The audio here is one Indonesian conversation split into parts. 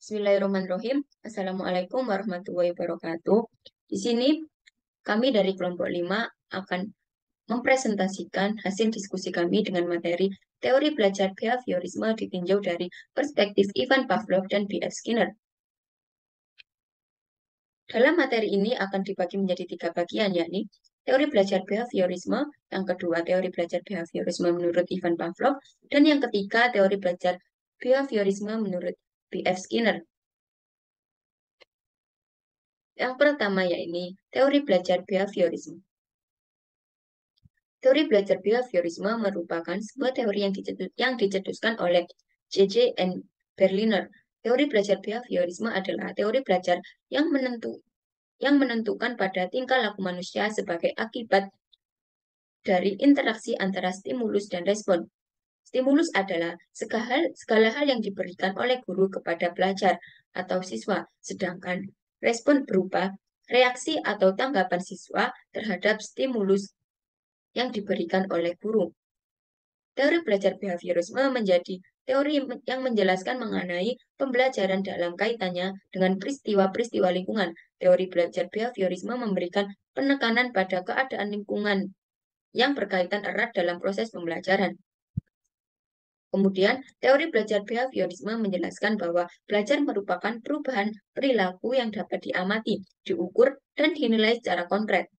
Bismillahirrahmanirrahim. Assalamualaikum warahmatullahi wabarakatuh. Di sini kami dari kelompok 5 akan mempresentasikan hasil diskusi kami dengan materi teori belajar behaviorisme ditinjau dari perspektif Ivan Pavlov dan B.F. Skinner. Dalam materi ini akan dibagi menjadi 3 bagian, yakni teori belajar behaviorisme, yang kedua teori belajar behaviorisme menurut Ivan Pavlov, dan yang ketiga teori belajar behaviorisme menurut B.F. Skinner. Yang pertama yakni teori belajar behaviorisme. Teori belajar behaviorisme merupakan sebuah teori yang dicetuskan oleh J.J. Berliner. Teori belajar behaviorisme adalah teori belajar yang menentukan pada tingkah laku manusia sebagai akibat dari interaksi antara stimulus dan respon. Stimulus adalah segala hal yang diberikan oleh guru kepada pelajar atau siswa, sedangkan respon berupa reaksi atau tanggapan siswa terhadap stimulus yang diberikan oleh guru. Teori belajar behaviorisme menjadi teori yang menjelaskan mengenai pembelajaran dalam kaitannya dengan peristiwa-peristiwa lingkungan. Teori belajar behaviorisme memberikan penekanan pada keadaan lingkungan yang berkaitan erat dalam proses pembelajaran. Kemudian, teori belajar behaviorisme menjelaskan bahwa belajar merupakan perubahan perilaku yang dapat diamati, diukur, dan dinilai secara konkret.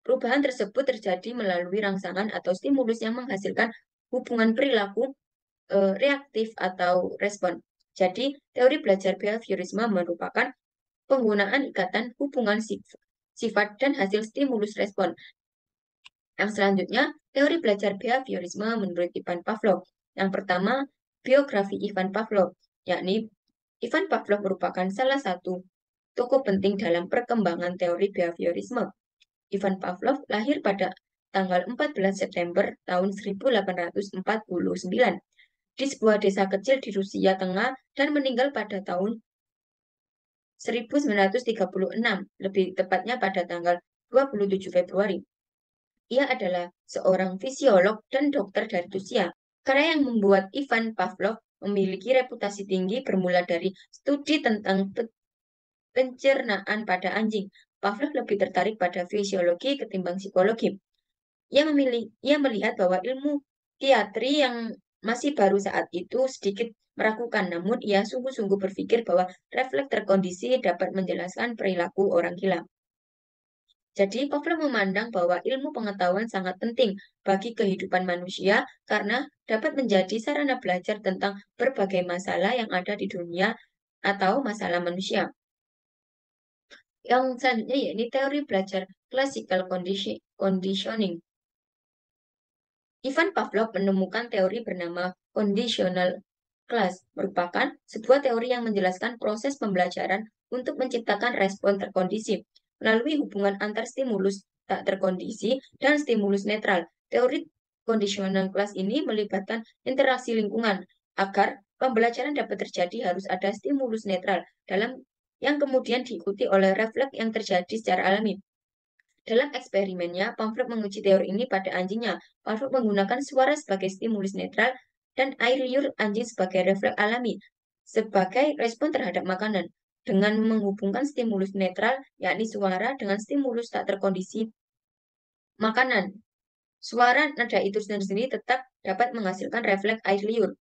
Perubahan tersebut terjadi melalui rangsangan atau stimulus yang menghasilkan hubungan perilaku reaktif atau respon. Jadi, teori belajar behaviorisme merupakan penggunaan ikatan hubungan sifat dan hasil stimulus respon. Yang selanjutnya, teori belajar behaviorisme menurut Ivan Pavlov. Yang pertama, biografi Ivan Pavlov, yakni Ivan Pavlov merupakan salah satu tokoh penting dalam perkembangan teori behaviorisme. Ivan Pavlov lahir pada tanggal 14 September tahun 1849 di sebuah desa kecil di Rusia Tengah dan meninggal pada tahun 1936, lebih tepatnya pada tanggal 27 Februari. Ia adalah seorang fisiolog dan dokter dari Rusia. Karya yang membuat Ivan Pavlov memiliki reputasi tinggi bermula dari studi tentang pencernaan pada anjing. Pavlov lebih tertarik pada fisiologi ketimbang psikologi. Ia melihat bahwa ilmu psikiatri yang masih baru saat itu sedikit meragukan, namun ia sungguh-sungguh berpikir bahwa refleks terkondisi dapat menjelaskan perilaku orang gila. Jadi, Pavlov memandang bahwa ilmu pengetahuan sangat penting bagi kehidupan manusia karena dapat menjadi sarana belajar tentang berbagai masalah yang ada di dunia atau masalah manusia. Yang selanjutnya yakni teori belajar classical conditioning. Ivan Pavlov menemukan teori bernama conditional class, merupakan sebuah teori yang menjelaskan proses pembelajaran untuk menciptakan respon terkondisi melalui hubungan antar stimulus tak terkondisi dan stimulus netral. Teori conditional class ini melibatkan interaksi lingkungan. Agar pembelajaran dapat terjadi harus ada stimulus netral yang kemudian diikuti oleh refleks yang terjadi secara alami. Dalam eksperimennya, Pavlov menguji teori ini pada anjingnya. Pavlov menggunakan suara sebagai stimulus netral dan air liur anjing sebagai refleks alami sebagai respon terhadap makanan. Dengan menghubungkan stimulus netral, yakni suara, dengan stimulus tak terkondisi makanan. Suara nada itu sendiri tetap dapat menghasilkan refleks air liur.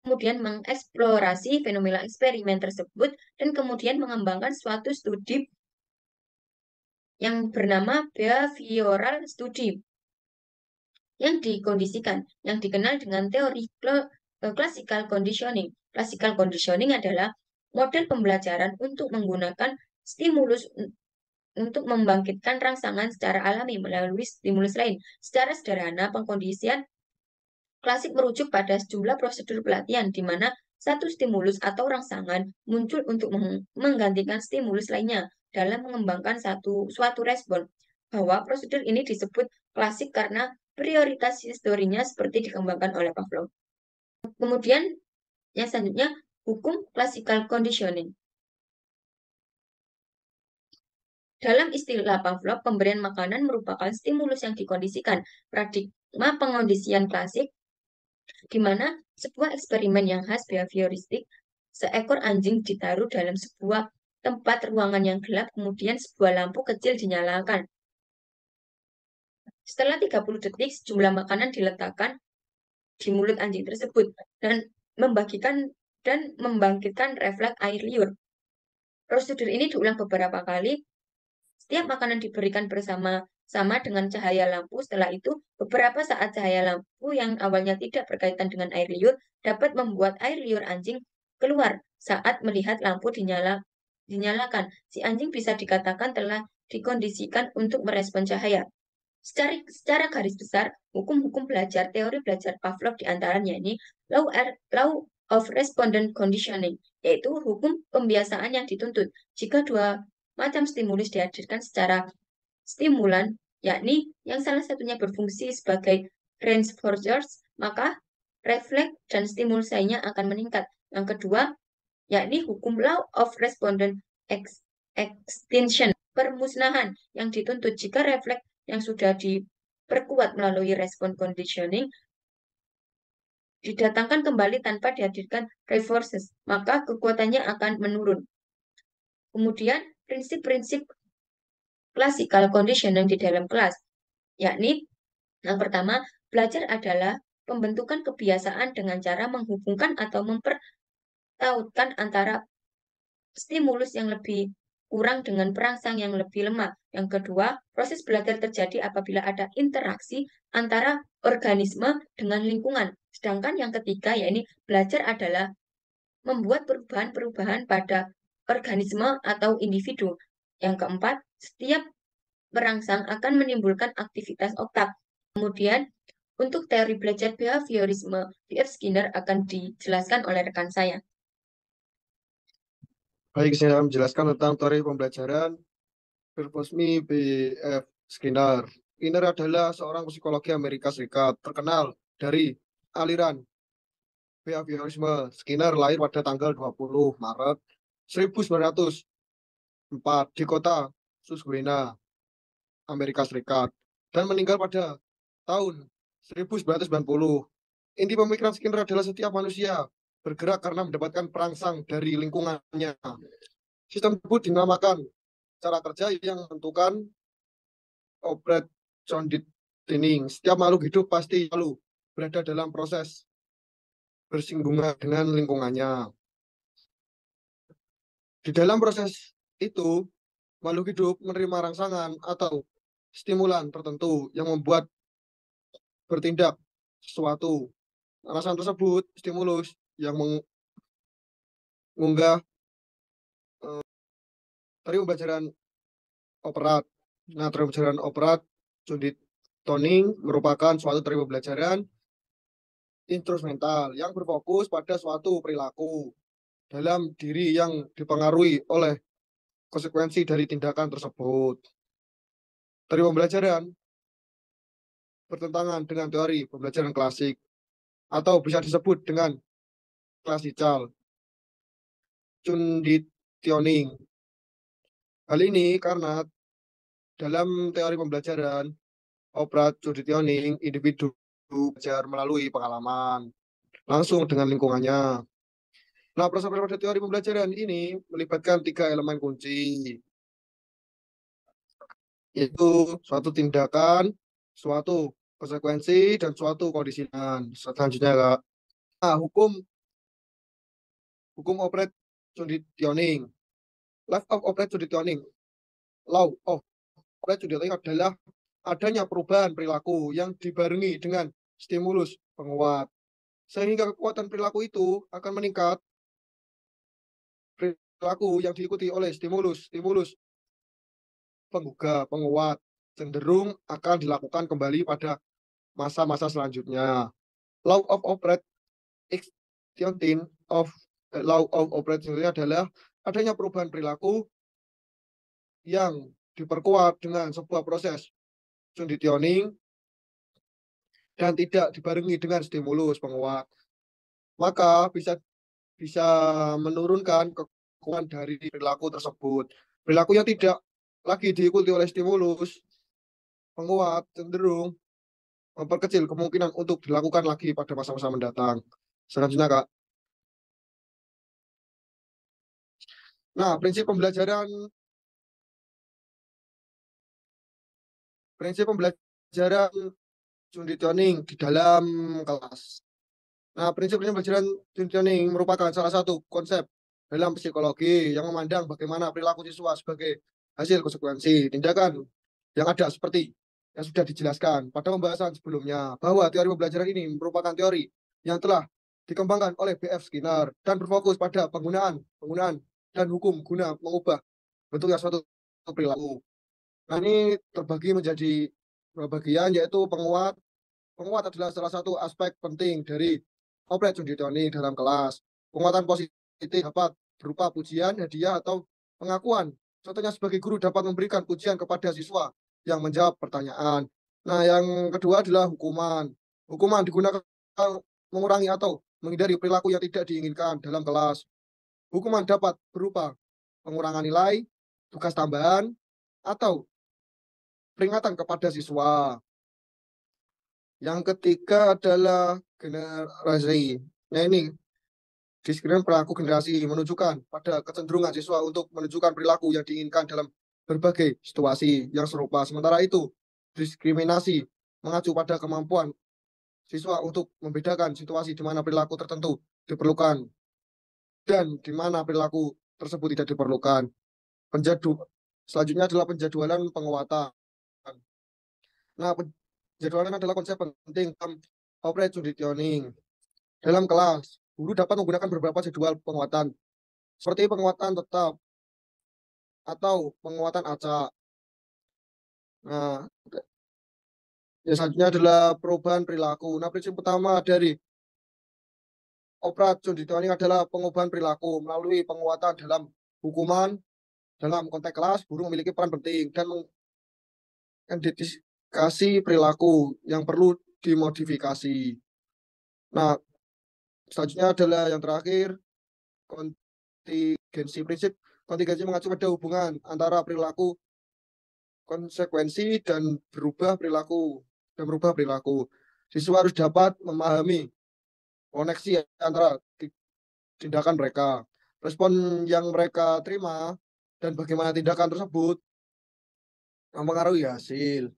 Kemudian mengeksplorasi fenomena eksperimen tersebut dan kemudian mengembangkan suatu studi yang bernama behavioral study yang dikondisikan, yang dikenal dengan teori classical conditioning. Classical conditioning adalah model pembelajaran untuk menggunakan stimulus untuk membangkitkan rangsangan secara alami melalui stimulus lain. Secara sederhana, pengkondisian klasik merujuk pada sejumlah prosedur pelatihan di mana satu stimulus atau rangsangan muncul untuk menggantikan stimulus lainnya dalam mengembangkan suatu respon. Bahwa prosedur ini disebut klasik karena prioritas historinya seperti dikembangkan oleh Pavlov. Kemudian yang selanjutnya, hukum classical conditioning. Dalam istilah Pavlov, pemberian makanan merupakan stimulus yang dikondisikan. Paradigma pengondisian klasik di mana sebuah eksperimen yang khas behavioristik seekor anjing ditaruh dalam sebuah tempat ruangan yang gelap, kemudian sebuah lampu kecil dinyalakan. Setelah 30 detik, sejumlah makanan diletakkan di mulut anjing tersebut dan membangkitkan refleks air liur. Prosedur ini diulang beberapa kali. Setiap makanan diberikan bersama-sama dengan cahaya lampu. Setelah itu, beberapa saat cahaya lampu yang awalnya tidak berkaitan dengan air liur dapat membuat air liur anjing keluar saat melihat lampu dinyalakan. Si anjing bisa dikatakan telah dikondisikan untuk merespon cahaya. Secara garis besar, hukum-hukum belajar, teori belajar Pavlov diantaranya ini law of respondent conditioning, yaitu hukum pembiasaan yang dituntut. Jika dua macam stimulus dihadirkan secara stimulan, yakni yang salah satunya berfungsi sebagai reinforcers, maka refleks dan stimulus lainnya akan meningkat. Yang kedua, yakni hukum law of respondent extinction, permusnahan yang dituntut. Jika refleks yang sudah diperkuat melalui respon conditioning didatangkan kembali tanpa dihadirkan reinforcers, maka kekuatannya akan menurun. Kemudian, prinsip-prinsip classical conditioning di dalam kelas, yakni yang pertama, belajar adalah pembentukan kebiasaan dengan cara menghubungkan atau mempertautkan antara stimulus yang lebih kurang dengan perangsang yang lebih lemah. Yang kedua, proses belajar terjadi apabila ada interaksi antara organisme dengan lingkungan. Sedangkan yang ketiga, yakni belajar adalah membuat perubahan-perubahan pada organisme atau individu. Yang keempat, setiap perangsang akan menimbulkan aktivitas otak. Kemudian, untuk teori belajar behaviorisme, B.F. Skinner akan dijelaskan oleh rekan saya. Baik, saya akan menjelaskan tentang teori pembelajaran Bersmi B.F. Skinner. Skinner adalah seorang psikologi Amerika Serikat terkenal dari aliran behaviorisme. Skinner lahir pada tanggal 20 Maret 1904 di kota Susquehanna, Amerika Serikat, dan meninggal pada tahun 1990. Inti pemikiran Skinner adalah setiap manusia bergerak karena mendapatkan perangsang dari lingkungannya. Sistem tersebut dinamakan cara kerja yang menentukan operate conditioning. Setiap makhluk hidup pasti selalu berada dalam proses bersinggungan dengan lingkungannya. Di dalam proses itu, makhluk hidup menerima rangsangan atau stimulan tertentu yang membuat bertindak sesuatu. Rangsangan tersebut, stimulus yang mengunggah teori pembelajaran operat. Nah, teori pembelajaran operat, conditioning merupakan suatu teori pembelajaran instrumental yang berfokus pada suatu perilaku dalam diri yang dipengaruhi oleh konsekuensi dari tindakan tersebut. Teori pembelajaran bertentangan dengan teori pembelajaran klasik atau bisa disebut dengan classical conditioning. Hal ini karena dalam teori pembelajaran operat conditioning, individu belajar melalui pengalaman langsung dengan lingkungannya. Nah, proses pada teori pembelajaran ini melibatkan 3 elemen kunci, yaitu suatu tindakan, suatu konsekuensi, dan suatu kondisian. Selanjutnya, Kak. Nah, hukum operate conditioning. Law of operate conditioning. Law of operate conditioning adalah adanya perubahan perilaku yang dibarengi dengan stimulus penguat. Sehingga kekuatan perilaku itu akan meningkat. Perilaku yang diikuti oleh stimulus penggugah, penguat, cenderung akan dilakukan kembali pada masa-masa selanjutnya. Law of operate extinction of law of operate adalah adanya perubahan perilaku yang diperkuat dengan sebuah proses conditioning dan tidak dibarengi dengan stimulus penguat, maka bisa menurunkan kekuatan dari perilaku tersebut. Perilaku yang tidak lagi diikuti oleh stimulus penguat cenderung memperkecil kemungkinan untuk dilakukan lagi pada masa-masa mendatang. Selanjutnya, Kak. Nah, prinsip pembelajaran conditioning di dalam kelas. Nah, prinsip pembelajaran conditioning merupakan salah satu konsep dalam psikologi yang memandang bagaimana perilaku siswa sebagai hasil konsekuensi tindakan yang ada seperti yang sudah dijelaskan pada pembahasan sebelumnya, bahwa teori pembelajaran ini merupakan teori yang telah dikembangkan oleh B.F. Skinner dan berfokus pada penggunaan dan hukum guna mengubah bentuknya suatu perilaku. Nah, ini terbagi menjadi dua bagian, yaitu penguat. Penguat adalah salah satu aspek penting dari operasi conditioning dalam kelas. Penguatan positif dapat berupa pujian, hadiah, atau pengakuan. Contohnya sebagai guru dapat memberikan pujian kepada siswa yang menjawab pertanyaan. Nah, yang kedua adalah hukuman. Hukuman digunakan mengurangi atau menghindari perilaku yang tidak diinginkan dalam kelas. Hukuman dapat berupa pengurangan nilai, tugas tambahan, atau peringatan kepada siswa. Yang ketiga adalah generasi. Nah, ini diskriminasi perilaku generasi menunjukkan pada kecenderungan siswa untuk menunjukkan perilaku yang diinginkan dalam berbagai situasi yang serupa. Sementara itu, diskriminasi mengacu pada kemampuan siswa untuk membedakan situasi di mana perilaku tertentu diperlukan dan di mana perilaku tersebut tidak diperlukan. Selanjutnya adalah penjadwalan penguatan. Nah, penjadwalan adalah konsep penting dalam operasi conditioning. Dalam kelas, guru dapat menggunakan beberapa jadwal penguatan, seperti penguatan tetap atau penguatan acak. Nah, yang selanjutnya adalah perubahan perilaku. Nah, prinsip utama dari operasi conditioning adalah pengubahan perilaku melalui penguatan dalam hukuman. Dalam konteks kelas, guru memiliki peran penting dan mengidentifikasi perilaku yang perlu dimodifikasi. Nah, selanjutnya adalah yang terakhir, kontingensi. Prinsip kontingensi mengacu pada hubungan antara perilaku konsekuensi dan berubah perilaku. Siswa harus dapat memahami koneksi antara tindakan mereka, respon yang mereka terima, dan bagaimana tindakan tersebut mempengaruhi hasil.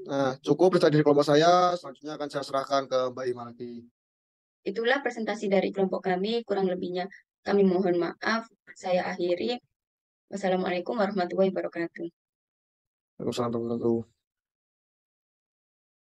Nah, cukup dari kelompok saya. Selanjutnya akan saya serahkan ke Mbak Ima lagi. Itulah presentasi dari kelompok kami, kurang lebihnya kami mohon maaf. Saya akhiri. Wassalamualaikum warahmatullahi wabarakatuh. Waalaikumsalam warahmatullahi wabarakatuh.